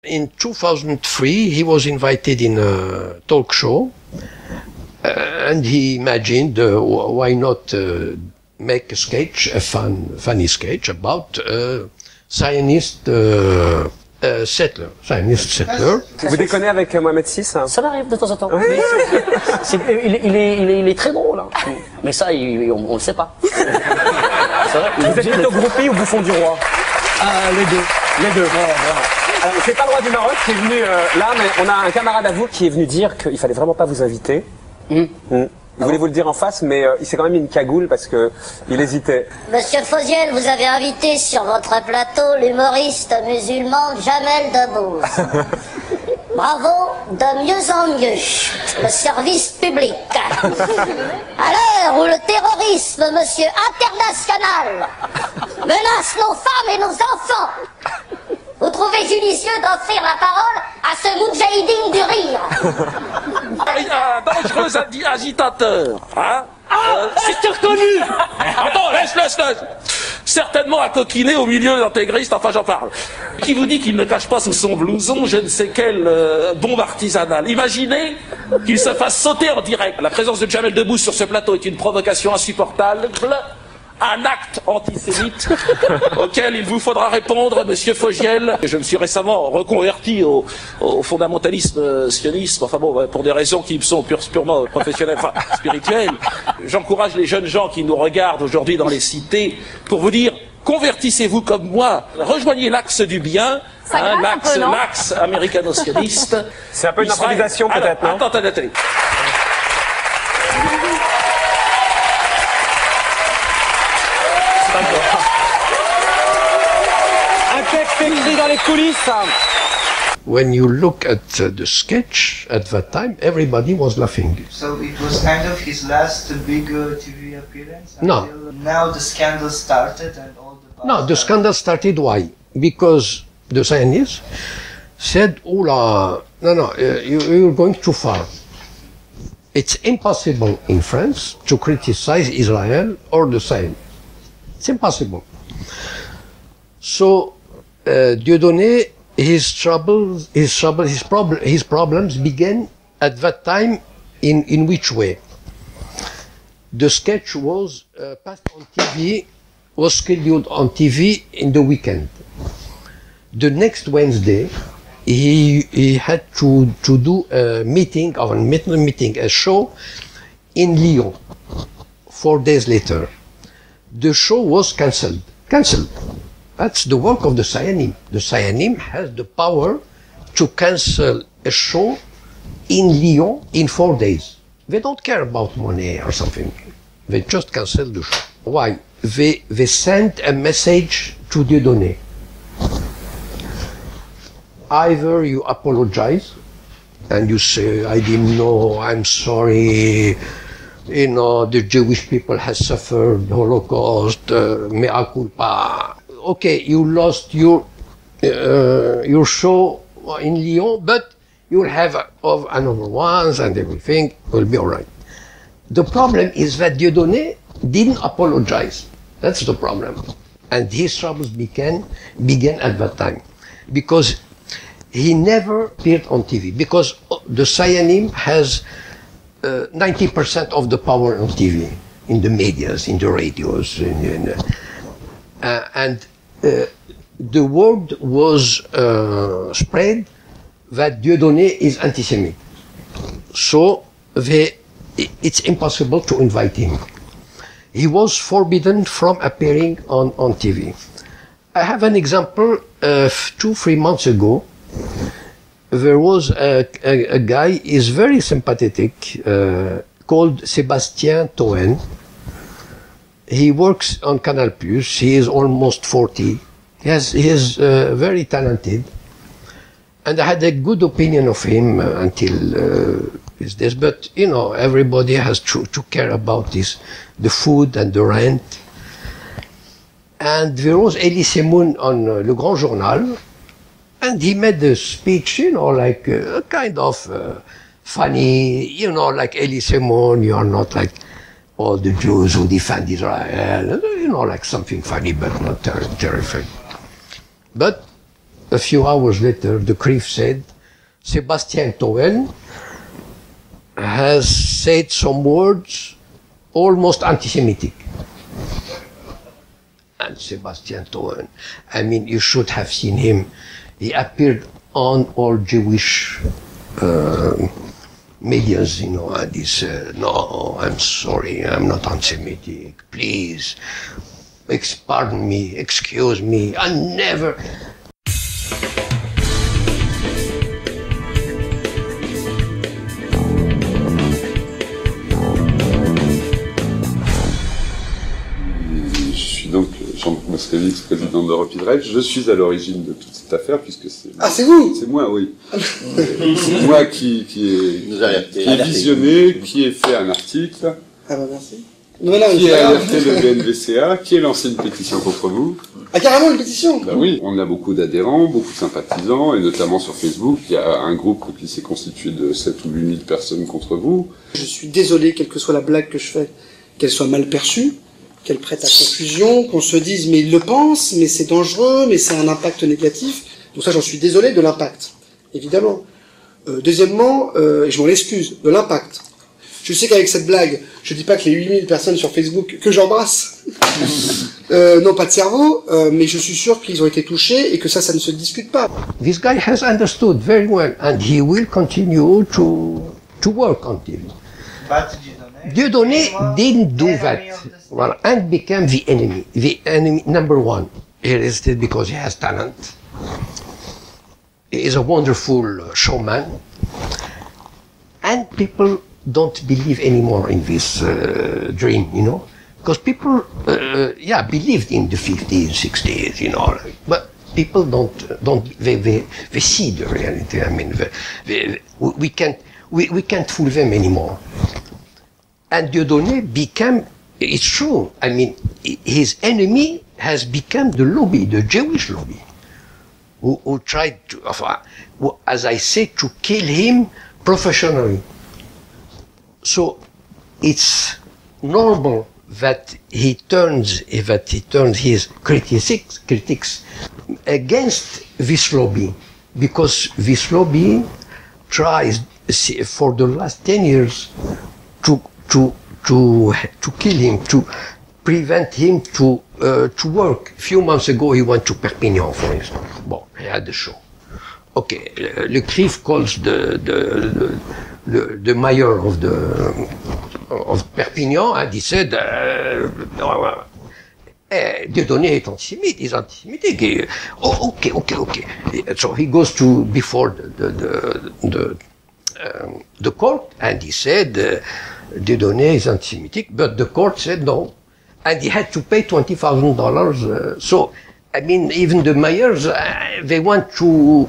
In 2003, he was invited in a talk show, and he imagined why not make a sketch, a funny sketch about Zionist settler. Vous déconnez avec Mohamed VI? Ça m'arrive de temps en temps. Oui. Il est très drôle. Hein. Mais ça, on le sait pas. Vrai, vous êtes plutôt groupie ou bouffon du roi? Les deux. Les deux. Ouais, vraiment. C'est pas le roi du Maroc qui est venu là, mais on a un camarade à vous qui est venu dire qu'il fallait vraiment pas vous inviter. Il voulait vous le dire en face, mais il s'est quand même mis une cagoule parce que il hésitait. Monsieur Foziel, vous avez invité sur votre plateau l'humoriste musulman Jamel Debbouze. Bravo, de mieux en mieux. Le service public. À l'heure où le terrorisme, monsieur international, menace nos femmes et nos enfants, vous trouvez judicieux d'offrir la parole à ce moudjahidine du rire. Un dangereux agitateur, hein? C'est reconnu. Attends, laisse. Certainement à coquiner au milieu d'intégristes, enfin j'en parle. Qui vous dit qu'il ne cache pas sous son blouson je ne sais quelle bombe artisanale. Imaginez qu'il se fasse sauter en direct. La présence de Jamel Debbouze sur ce plateau est une provocation insupportable. Un acte antisémite auquel il vous faudra répondre, monsieur Fogiel. Je me suis récemment reconverti au fondamentalisme sionisme, enfin bon, pour des raisons qui sont purement professionnelles, enfin spirituelles. J'encourage les jeunes gens qui nous regardent aujourd'hui dans les cités pour vous dire, convertissez-vous comme moi, rejoignez l'axe du bien, l'axe américano-sioniste. C'est un peu une improvisation peut-être, non? Attends, Nathalie. Un texte écrit dans les coulisses. When you look at the sketch at that time, everybody was laughing. So it was kind of his last big TV appearance? No. Now the scandal started and all the... No, the scandal started why? Because the Zionists said, no, you're going too far. It's impossible in France to criticize Israel or the Zionists. It's impossible. So Dieudonné, his problems began at that time. In which way? The sketch was passed on TV, was scheduled on TV in the weekend. The next Wednesday, he had to do a meeting, a show in Lyon. 4 days later. The show was cancelled. That's the work of the Zionim. The Zionim has the power to cancel a show in Lyon in 4 days. They don't care about money or something. They just cancel the show. Why? They sent a message to Dieudonné. Either you apologize and you say, I didn't know, I'm sorry, you know, the Jewish people has suffered the Holocaust, mea culpa. Okay, you lost your show in Lyon, but you'll have another ones and everything will be all right. The problem is that Dieudonné didn't apologize. That's the problem. And his troubles began at that time. Because he never appeared on TV. Because the Zionim has 90% of the power on TV, in the medias, in the radios, and the word was spread that Dieudonné is anti-Semite. So it's impossible to invite him. He was forbidden from appearing on TV. I have an example. 2-3 months ago, there was a guy, is very sympathetic, called Sébastien Toen. He works on Canal+. He is almost 40. He is very talented. And I had a good opinion of him until this. But, you know, everybody has to care about this, the food and the rent. And there was Elie Semoun on Le Grand Journal. And he made a speech, you know, like a kind of funny, you know, like Elie Semoun, you are not like all the Jews who defend Israel, you know, like something funny but not terrific. But a few hours later, the CRIF said, Sébastien Toen has said some words almost anti-Semitic. And Sébastien Toen, I mean, you should have seen him. He appeared on all Jewish medias, you know, and he said, no, I'm sorry, I'm not anti-Semitic, please, pardon me, excuse me, I never... Donc, Jean-Marc Moscovitz, président d'Europe Israël, je suis à l'origine de toute cette affaire, puisque c'est... Ah, c'est vous? C'est moi, oui. C'est moi qui ai visionné, qui ai fait un article, Ah bah merci. qui a alerté le BNVCA, qui a lancé une pétition contre vous. Ah, carrément une pétition? Ben oui, on a beaucoup d'adhérents, beaucoup de sympathisants, et notamment sur Facebook, il y a un groupe qui s'est constitué de 7 ou 8 000 personnes contre vous. Je suis désolé, quelle que soit la blague que je fais, qu'elle soit mal perçue, qu'elle prête à confusion, qu'on se dise mais il le pense, mais c'est dangereux, mais c'est un impact négatif. Donc ça, j'en suis désolé de l'impact, évidemment. Deuxièmement, et je m'en excuse, de l'impact. Je sais qu'avec cette blague, je dis pas que les 8000 personnes sur Facebook que j'embrasse n'ont pas de cerveau, mais je suis sûr qu'ils ont été touchés et que ça ne se discute pas. This guy has understood very well, and he will continue to work on it. But Dieudonné didn't do that, well, and became the enemy number one. He is it because he has talent. He is a wonderful showman, and people don't believe anymore in this dream, you know, because people, believed in the 50s, 60s, you know, but people don't they see the reality. I mean, we can't fool them anymore. And Dieudonné became, it's true, I mean, his enemy has become the lobby, the Jewish lobby, who tried to, as I say, to kill him professionally. So it's normal that he turns his critics against this lobby, because this lobby tries for the last 10 years to kill him, to prevent him to work. A few months ago, he went to Perpignan, for instance. Bon, he had the show. Okay, le CRIF calls the mayor of Perpignan, and he said, Dieudonné est antisémite, he's anti-Semitic. Oh, okay. So he goes to before the court, and he said, Dieudonné is anti-Semitic, but the court said no, and he had to pay $20,000. So, I mean, even the mayors, they want to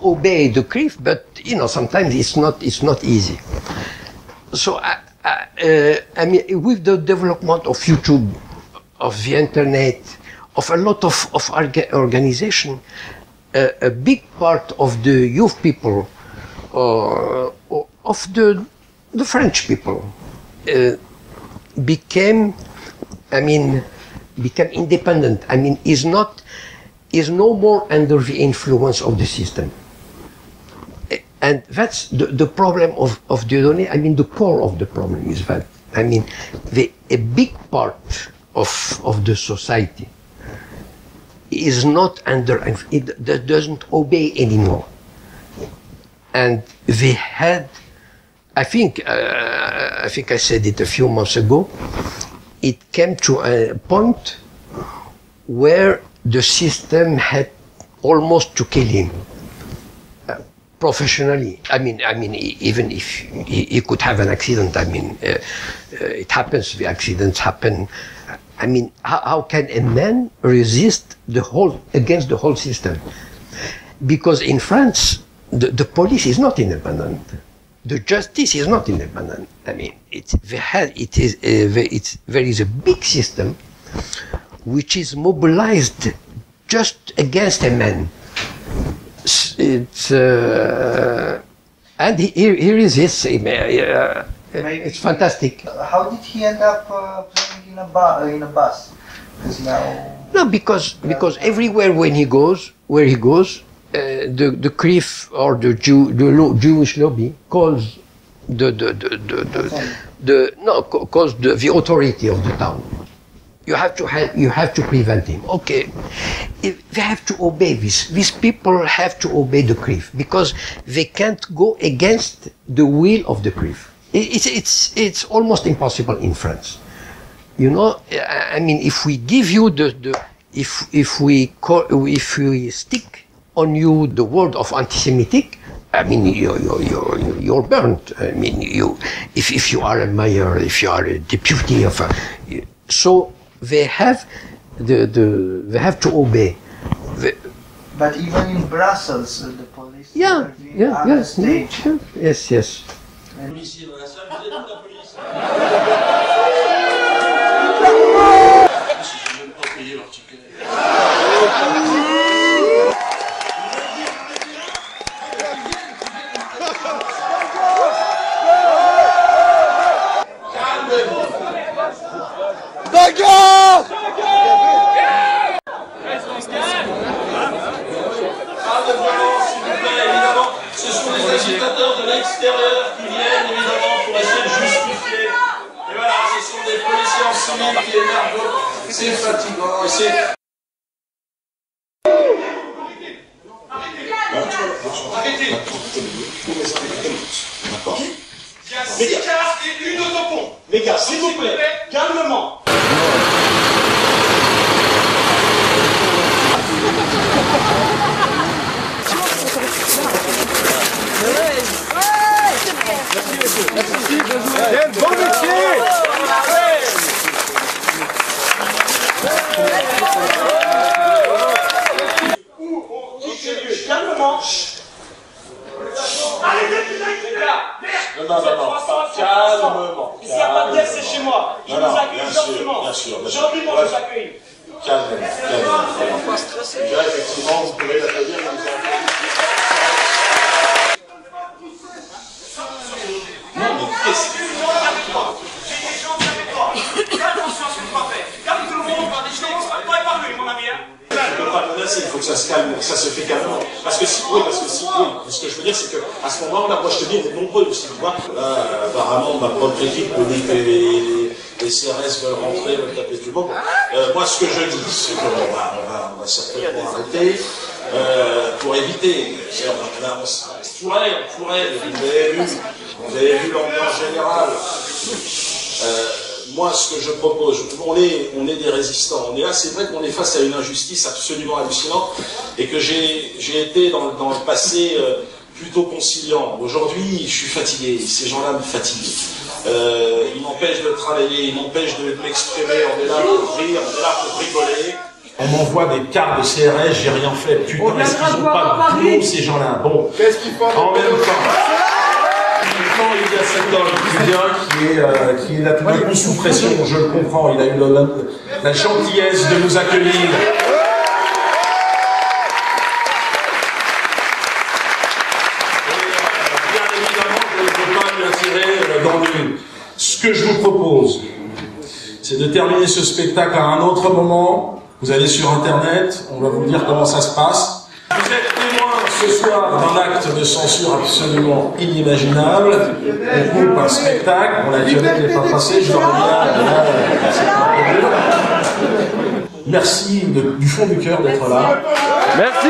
obey the CRIF, but you know, sometimes it's not easy. So, I mean, with the development of YouTube, of the internet, of a lot of organization, a big part of the youth people, of the French people, became independent. I mean, is no more under the influence of the system. And that's the problem of Dieudonné. I mean, the core of the problem is that, I mean, a big part of the society is not under, it doesn't obey anymore. And they had, I think I said it a few months ago, it came to a point where the system had almost to kill him professionally. I mean, even if he could have an accident, I mean, it happens, the accidents happen. I mean, how can a man resist against the whole system? Because in France, the police is not independent. The justice is not independent. I mean, there is a big system which is mobilized just against a man. And here is this. It's fantastic. How did he end up playing in a bus? Because now. No, because everywhere when he goes, where he goes, the Krif or the Jewish lobby calls calls the authority of the town. You have to prevent him. Okay, they have to obey this. These people have to obey the Krif because they can't go against the will of the Krif. It's almost impossible in France. You know, I mean, if we give you if we stick on you the word of anti-Semitic, I mean, you're burnt. I mean, if you are a mayor, if you are a deputy of so they have they have to obey. But even in Brussels, the police Yeah, yes. Policier dans la salle, vous êtes où la police? J'ai même pas payé leur ticket. D'accord! Pas de violence, s'il vous plaît, évidemment. Ce sont des agitateurs de l'extérieur qui viennent, évidemment, pour essayer de justifier. Et voilà, ce sont des policiers en civil qui énervent. C'est fatigant. Et c'est... Arrêtez. D'accord. Il y a 6 cars et une autopompe. Les gars, s'il vous plaît, calmement. Bon métier. Calmement. Arrêtez de vous inquiéter. Non. Calmement. S'il n'y a pas de guerre, c'est chez moi. Je vous accueille gentiment. Bien sûr. Gentiment, je vous accueille. Calmement. Pas stressé. Déjà, effectivement, vous pouvez l'accueillir. Non, mais qu'est-ce que... Il faut que ça se calme, que ça se fait calmement. Parce que ce que je veux dire, c'est que à ce moment-là, moi je te dis, on est nombreux aussi, tu vois. Là, apparemment, ma propre équipe me dit que les CRS veulent rentrer, veulent taper tout le monde. Moi, ce que je dis, c'est qu'on va certainement arrêter pour éviter. On pourrait, vous avez vu l'ambiance générale. Moi, ce que je propose, on est des résistants. On est là, c'est vrai qu'on est face à une injustice absolument hallucinante et que j'ai été dans le passé plutôt conciliant. Aujourd'hui, je suis fatigué. Ces gens-là me fatiguent. Ils m'empêchent de travailler, ils m'empêchent de m'exprimer. On est là pour rire, on est là pour rigoler. On m'envoie des cartes de CRS, j'ai rien fait. Putain, est-ce qu'ils n'ont pas de boulot, ces gens-là? Bon, qu'est-ce qu'ils font en même temps? Il y a cet homme qui est là tout d'un coup sous pression, je le comprends, il a eu la gentillesse de nous accueillir. Et bien évidemment, je ne peux pas lui attirer dans le but. Ce que je vous propose, c'est de terminer ce spectacle à un autre moment. Vous allez sur Internet, on va vous dire comment ça se passe. Vous êtes témoin ce soir d'un acte de censure absolument inimaginable. On coupe un spectacle, on l'a dit, n'est pas passé, je le reviens. Merci du fond du cœur d'être là. Merci.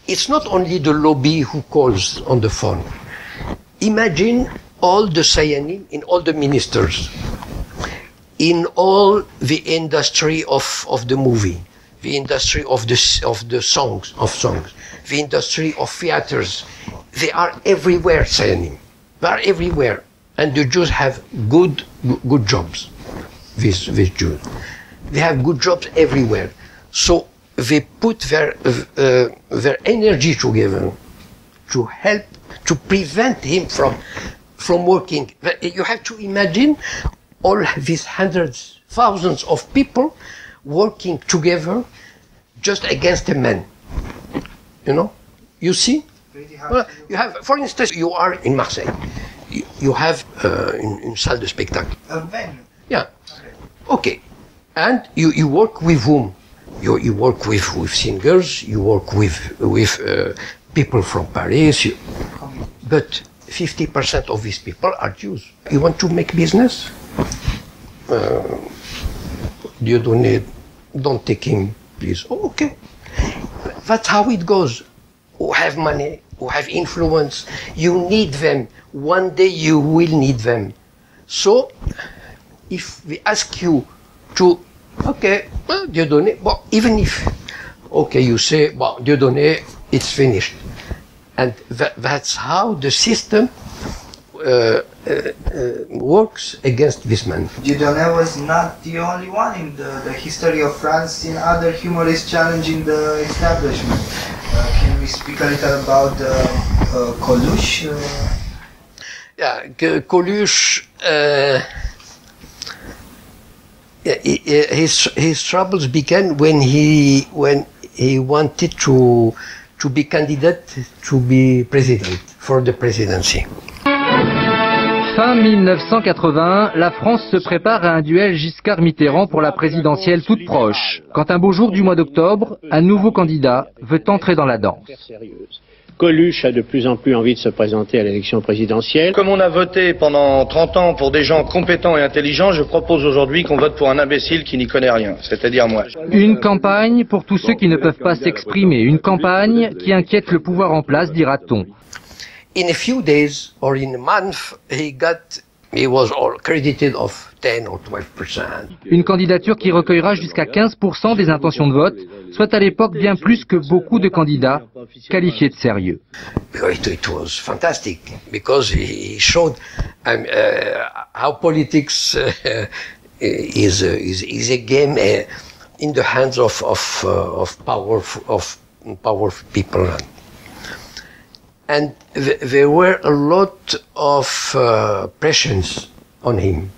It's not only the lobby who calls on the phone. Imagine all the Sayanim in all the ministers, in all the industry of the movie, the industry of the songs, the industry of theaters. They are everywhere, Sayanim. They are everywhere. and the Jews have good jobs. These Jews, they have good jobs everywhere. So they put their energy together to help to prevent him from working. You have to imagine all these hundreds, thousands of people working together just against a man. You know, you see. Well, you have, for instance, you are in Marseille. You have une salle de spectacle. A venue. Yeah. Okay. And you work with whom? You work with singers. You work with people from Paris. But 50% of these people are Jews. You want to make business? Dieudonné, don't take him, please. Oh, okay. That's how it goes. Who have money, who have influence, you need them. One day you will need them. So, if we ask you to, okay, Dieudonné, well, even if, okay, you say, well, Dieudonné, it's finished. And that's how the system works against this man. Dieudonné was not the only one in the history of France, seen other humorists challenging the establishment. Can we speak a little about Coluche? Yeah, Coluche, his troubles began when he wanted to be candidate to be president, for the presidency. Fin 1981, la France se prépare à un duel Giscard-Mitterrand pour la présidentielle toute proche, quand un beau jour du mois d'octobre, un nouveau candidat veut entrer dans la danse. Coluche a de plus en plus envie de se présenter à l'élection présidentielle. Comme on a voté pendant 30 ans pour des gens compétents et intelligents, je propose aujourd'hui qu'on vote pour un imbécile qui n'y connaît rien, c'est-à-dire moi. Une campagne pour tous ceux qui ne peuvent pas s'exprimer, une campagne qui inquiète le pouvoir en place, dira-t-on. In a few days or in a month, he was all credited of 10 or 12%. Une candidature qui recueillera jusqu'à 15% des intentions de vote, soit à l'époque bien plus que beaucoup de candidats qualifiés de sérieux. It was fantastic because he showed how politics is a game in the hands of powerful people. And there were a lot of pressures on him,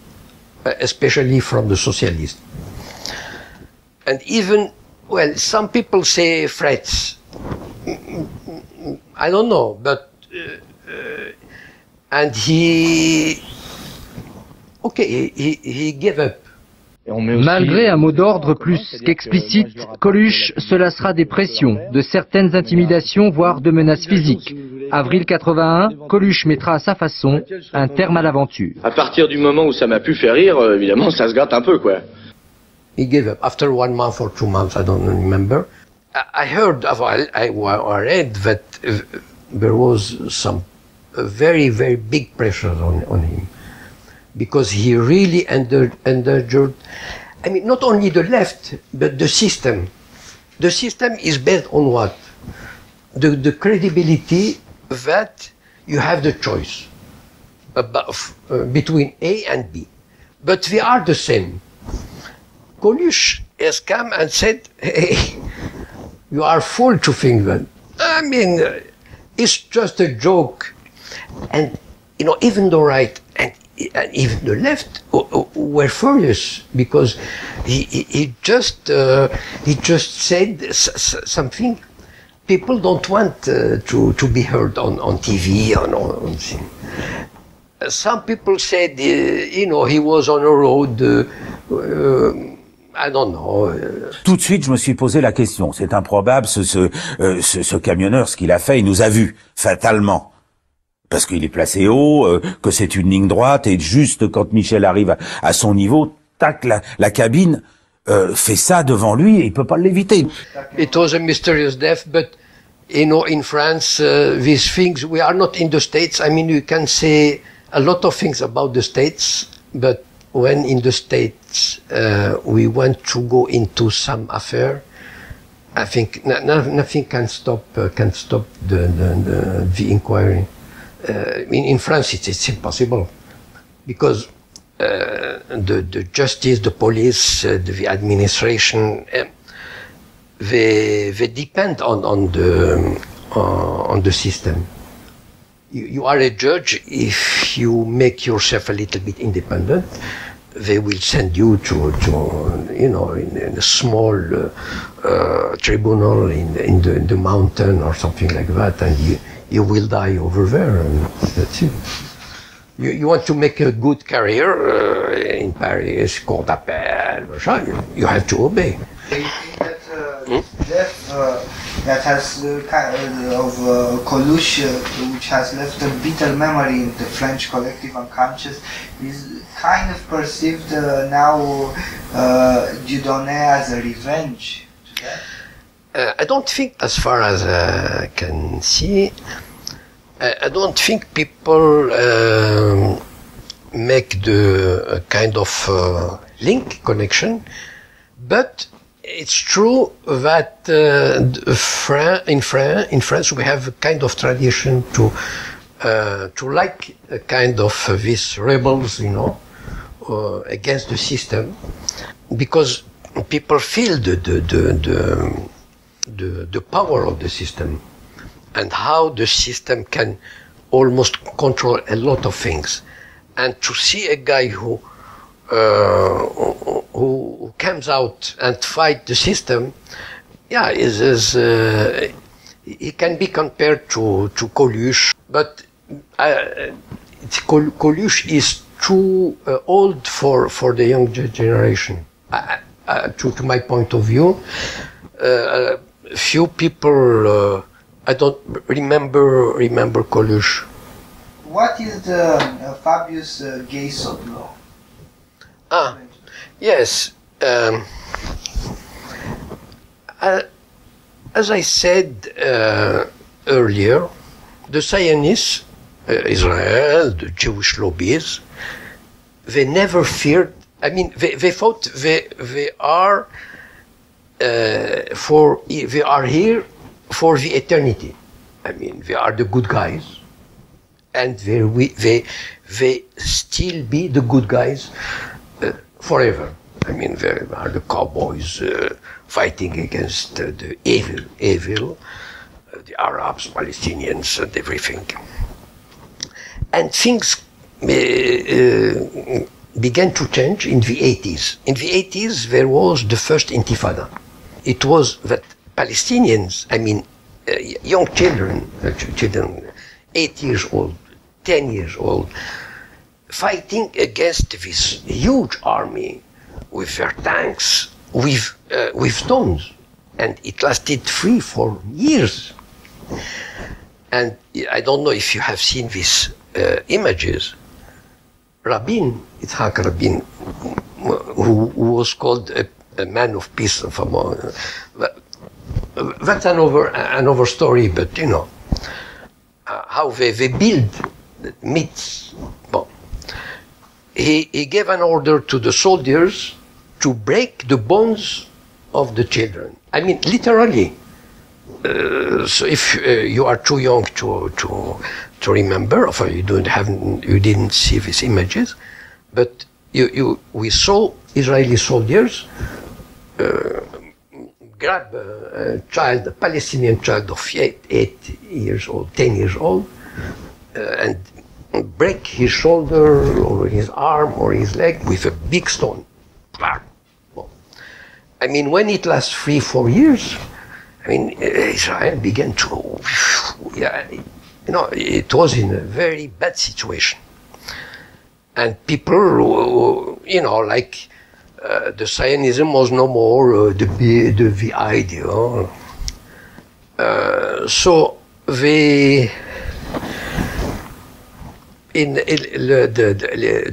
especially from the socialists. And even, well, some people say threats. I don't know, but and he gave up. Malgré un mot d'ordre plus qu'explicite, Coluche se lassera des pressions, de certaines intimidations, voire de menaces physiques. Avril 81, Coluche mettra à sa façon un terme à l'aventure. À partir du moment où ça m'a pu faire rire, évidemment, ça se gâte un peu, quoi. He gave up after 1 month or 2 months, I don't remember. I heard, I read that there was some very, very big pressure on him. Because he really endangered, I mean, not only the left, but the system. The system is based on what? The credibility that you have the choice between A and B. But they are the same. Coluche has come and said, hey, you are fool to think that. I mean, it's just a joke. And, you know, even the right and even the left were furious because he just said something people don't want to be heard on TV on thing. Some people said you know, he was on a road. I don't know. Tout de suite, je me suis posé la question. C'est improbable, ce camionneur, ce qu'il a fait, il nous a vus fatalement. Parce qu'il est placé haut, que c'est une ligne droite, et juste quand Michel arrive à son niveau, tac, la cabine fait ça devant lui et il peut pas l'éviter. It was a mysterious death, but you know, in France, these things, we are not in the States. I mean, you can say a lot of things about the States, but when in the States we want to go into some affair, I think nothing can stop the inquiry. In France, it's impossible. because the justice, the police, the administration, they depend on the system. You are a judge. If you make yourself a little bit independent, they will send you to you know, in a small tribunal in the mountain or something like that, and you will die over there, and that's it. You want to make a good career in Paris, Cour d'appel, you have to obey. Do you think that death that has kind of Coluche, which has left a bitter memory in the French collective unconscious, is kind of perceived now Dieudonné as a revenge to that? I don't think, as far as I can see, I don't think people make the kind of link, connection, but it's true that in France we have a kind of tradition to like a kind of these rebels, you know, against the system, because people feel the power of the system and how the system can almost control a lot of things. And to see a guy who comes out and fight the system, yeah, he can be compared to Coluche, but Coluche is too old for the young generation. To my point of view, few people. I don't remember Coluche. What is the Fabius Gaysot law? Yes. As I said earlier, the Zionists, Israel, the Jewish lobbies, they never feared. I mean, they thought they are here for the eternity. I mean, they are the good guys, and they still be the good guys forever. I mean, they are the cowboys fighting against the evil, the Arabs, Palestinians, and everything. And things began to change in the 80s. In the 80s, there was the first Intifada. It was that Palestinians, I mean, young children, 8 years old, 10 years old, fighting against this huge army with their tanks, with stones, and it lasted 3-4 years. And I don't know if you have seen these images. Rabin, Yitzhak Rabin, who was called a man of peace, that's another story, but you know, how they build myths. Well, he gave an order to the soldiers to break the bones of the children. I mean, literally. So if you are too young to remember, or you didn't see these images, but we saw Israeli soldiers grab a Palestinian child of 8 years old, 10 years old, and break his shoulder or his arm or his leg with a big stone. Well, I mean, when it lasts 3-4 years, I mean, Israel began to, you know, it was in a very bad situation. And people, you know, like, the Zionism was no more the idea. So the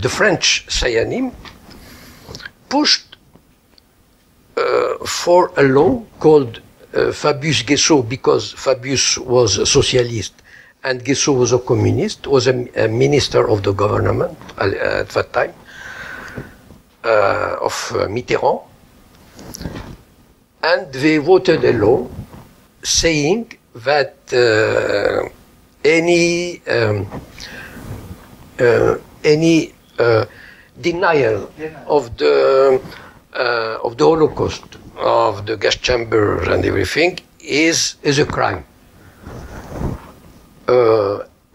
French Zionism pushed for a law called Fabius Guessot, because Fabius was a socialist and Guessot was a communist, was a minister of the government at that time, of Mitterrand, and they voted a law saying that any denial of the Holocaust, of the gas chambers and everything, is a crime.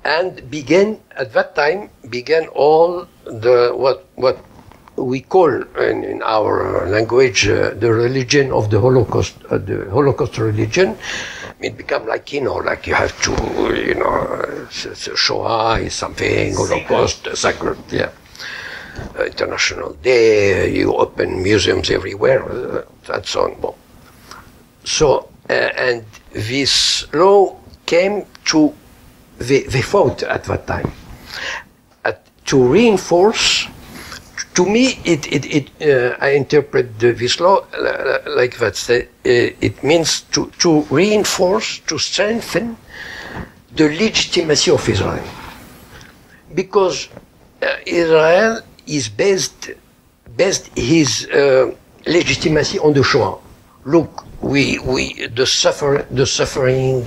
And began at that time all the what we call in our language the religion of the Holocaust religion. It become like like you have to Shoah is something, Holocaust sacred, yeah. International Day, you open museums everywhere, and so on. Bon. So and this law came to. They fought at that time to reinforce. To me, I interpret this law like that. It means to reinforce, to strengthen the legitimacy of Israel, because Israel is based his legitimacy on the Shoah. Look, the suffering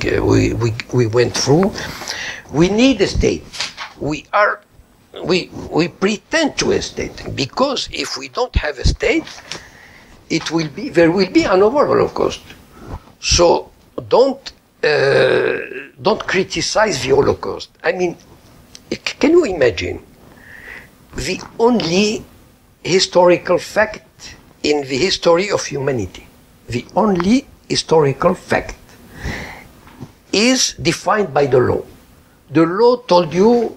we went through. We need a state. We pretend to a state, because if we don't have a state, there will be another Holocaust. So don't criticize the Holocaust. I mean, can you imagine the only historical fact in the history of humanity? The only historical fact is defined by the law. The law told you,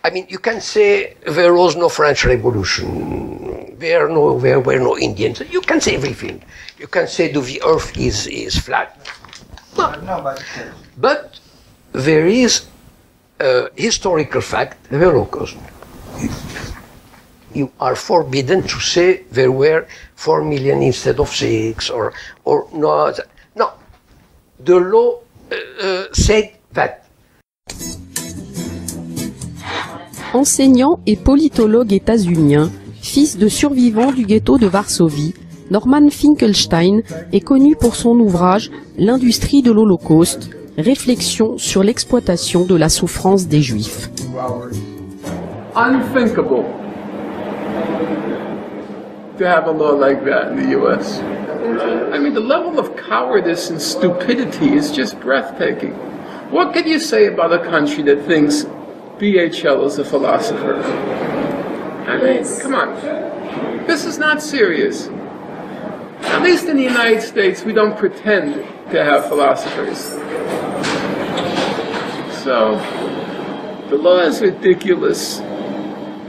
I mean, you can say there was no French Revolution, there were no Indians. You can say everything. You can say the earth is flat. No. But there is a historical fact, the Holocaust. You are forbidden to say there were 4 million instead of 6 or no. No, the law said that. Enseignant et politologue états-unien, fils de survivants du ghetto de Varsovie, Norman Finkelstein est connu pour son ouvrage « L'industrie de l'Holocauste, réflexion sur l'exploitation de la souffrance des Juifs ». Unthinkable to have a law like that in the U.S. I mean, the level of cowardice and stupidity is just breathtaking. What can you say about a country that thinks BHL is a philosopher? I mean, come on. This is not serious. At least in the United States, we don't pretend to have philosophers. So, the law is ridiculous.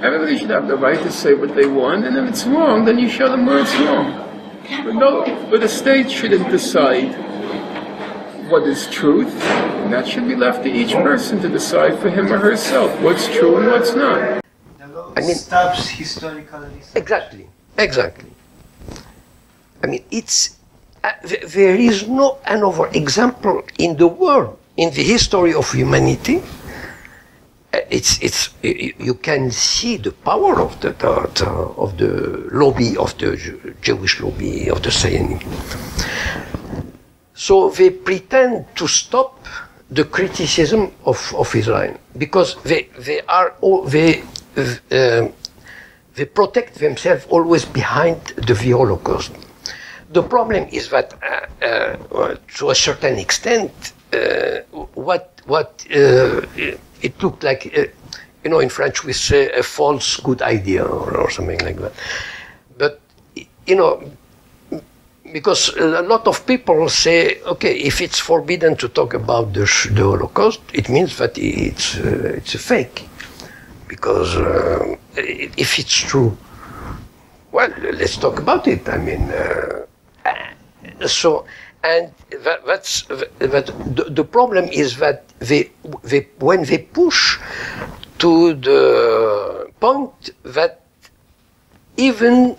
Everybody should have the right to say what they want, and if it's wrong, then you show them where it's wrong. But the state shouldn't decide what is truth, and that should be left to each person to decide for him or herself what's true and what's not. I mean, stops historical research. Exactly. I mean, there is no another example in the world, in the history of humanity. You can see the power of the lobby, of the Jewish lobby, of the Zionism. So they pretend to stop the criticism of Israel because they protect themselves always behind the Holocaust. The problem is that to a certain extent, it looked like, in French we say a false good idea or something like that. But, because a lot of people say, okay, if it's forbidden to talk about the Holocaust, it means that it's a fake. Because if it's true, well, let's talk about it. I mean, and the problem is that when they push to the point that even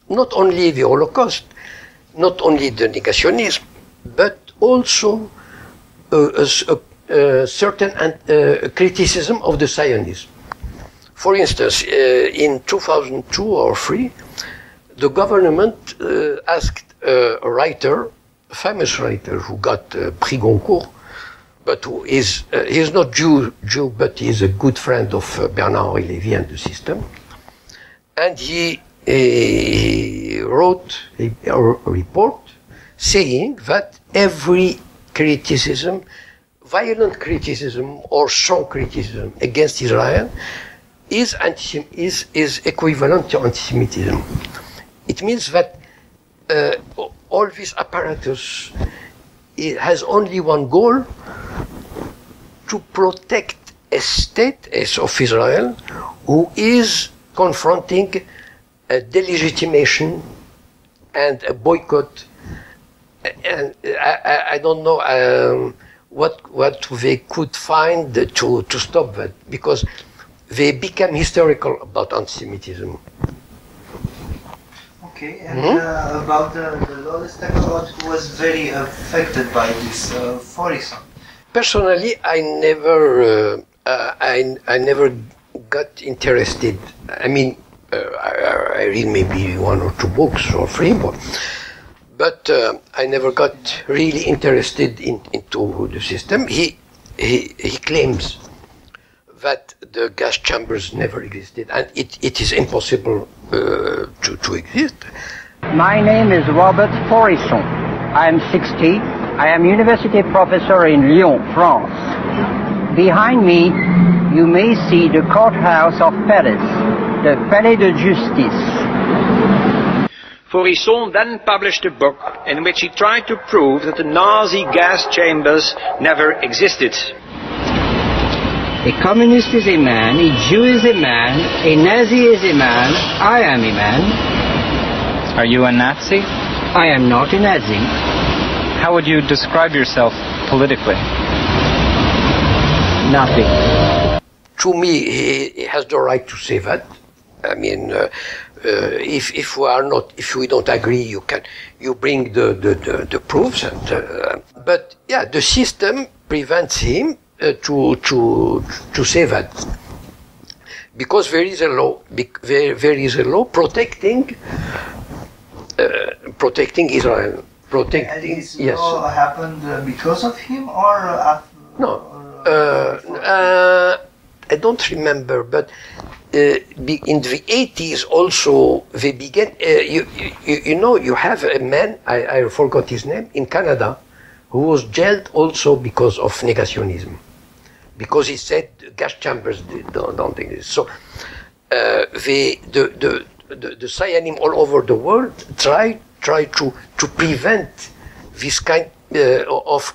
not only the Holocaust, not only the negationism, but also a certain criticism of the Zionism. For instance, in 2002 or 2003, the government asked a writer, a famous writer who got Prix Goncourt, but who is he's not Jew, but he's a good friend of Bernard-Henri Lévy and the system. and he wrote a report saying that every criticism, violent criticism or strong criticism against Israel is equivalent to anti-Semitism. It means that all this apparatus has only one goal: to protect a state as of Israel who is confronting a delegitimation and a boycott. And I don't know what they could find to stop that, because they became hysterical about anti-Semitism. Okay, and about the lawless technology, who was very affected by this Faurisson? Personally, I never got interested. I mean, I read maybe 1 or 2 books or 3 books, but I never got really interested into the system. He claims that the gas chambers never existed, and it is impossible to exist. My name is Robert Faurisson. I am 60. I am university professor in Lyon, France. Behind me, you may see the courthouse of Paris, the Palais de Justice. Faurisson then published a book in which he tried to prove that the Nazi gas chambers never existed. A communist is a man, a Jew is a man, a Nazi is a man, I am a man. Are you a Nazi? I am not a Nazi. How would you describe yourself politically? Nothing. To me, he has the right to say that. I mean, if we don't agree, you bring the proofs. But yeah, the system prevents him to say that, because there is a law. There is a law protecting Israel. And this law happened because of him, or after? No, I don't remember, but in the 80s also they began. You know, you have a man, I forgot his name, in Canada, who was jailed also because of negationism, because he said gas chambers don't exist. So the Zionim all over the world try to prevent this kind of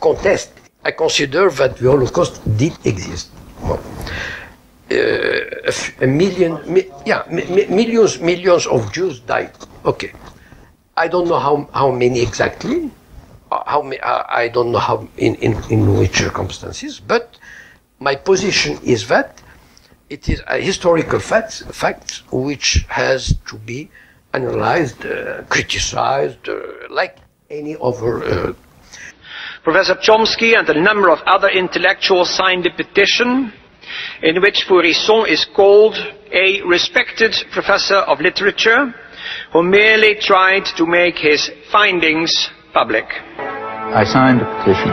contest. I consider that the Holocaust did exist. Well, millions of Jews died. Okay, I don't know how many exactly. I don't know how in which circumstances, but my position is that it is a historical fact which has to be analyzed, criticized, like any other. Professor Chomsky and a number of other intellectuals signed a petition in which Faurisson is called a respected professor of literature who merely tried to make his findings public. I signed a petition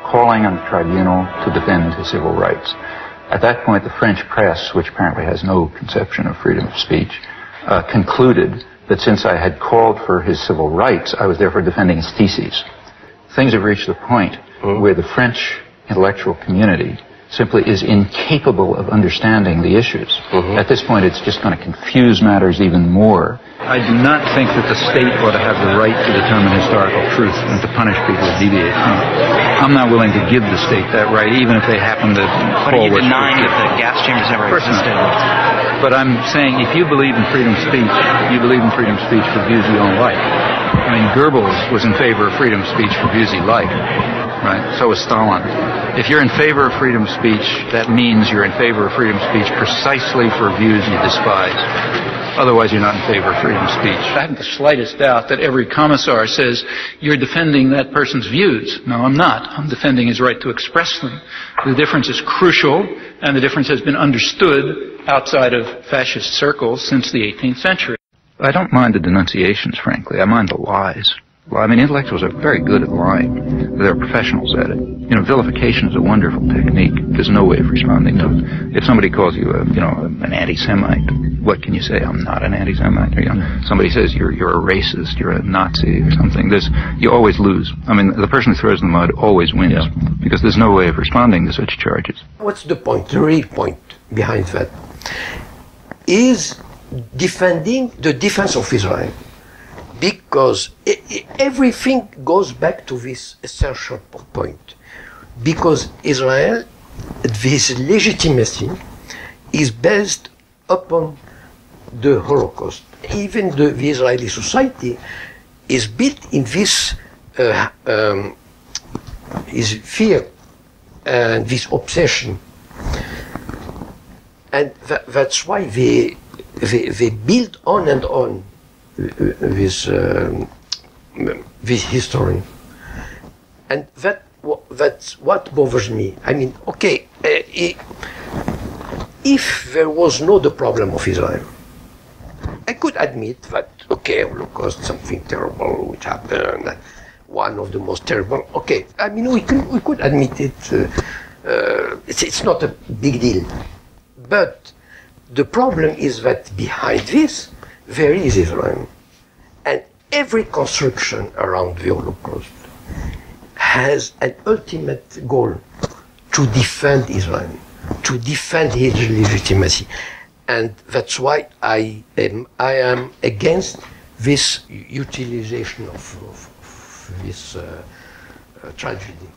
calling on the tribunal to defend his civil rights. At that point, the French press, which apparently has no conception of freedom of speech, concluded that since I had called for his civil rights, I was therefore defending his theses. Things have reached the point where the French intellectual community simply is incapable of understanding the issues. At this point, it's just going to confuse matters even more. I do not think that the state ought to have the right to determine historical truth and to punish people who deviate from it. I'm not willing to give the state that right, even if they happen to But are you denying that the gas chambers ever existed? But I'm saying if you believe in freedom of speech, you believe in freedom of speech for views you don't like. I mean, Goebbels was in favor of freedom of speech for views he liked, right? So was Stalin. If you're in favor of freedom of speech, that means you're in favor of freedom of speech precisely for views you despise. Otherwise, you're not in favor of freedom of speech. I haven't the slightest doubt that every commissar says, you're defending that person's views. No, I'm not. I'm defending his right to express them. The difference is crucial, and the difference has been understood outside of fascist circles since the 18th century. I don't mind the denunciations, frankly. I mind the lies. Well, I mean, intellectuals are very good at lying. They're professionals at it. You know, vilification is a wonderful technique. There's no way of responding to it. If somebody calls you, an anti-Semite, what can you say? I'm not an anti-Semite. Or, somebody says you're a racist, you're a Nazi or something. You always lose. I mean, the person who throws in the mud always wins because there's no way of responding to such charges. What's the point? The real point behind that is defending the defense of Israel. Because everything goes back to this essential point. Because Israel, this legitimacy, is based upon the Holocaust. Even the Israeli society is built in this is fear and this obsession. And that's why they build on and on with history, and that's what bothers me. I mean, okay, if there was no the problem of Israel, I could admit that okay, Holocaust, something terrible which happened, one of the most terrible. Okay, I mean we could admit it. It's not a big deal, but the problem is that behind this there is Israel. And every construction around the Holocaust has an ultimate goal to defend Israel, to defend his legitimacy. And that's why I am against this utilization of this tragedy.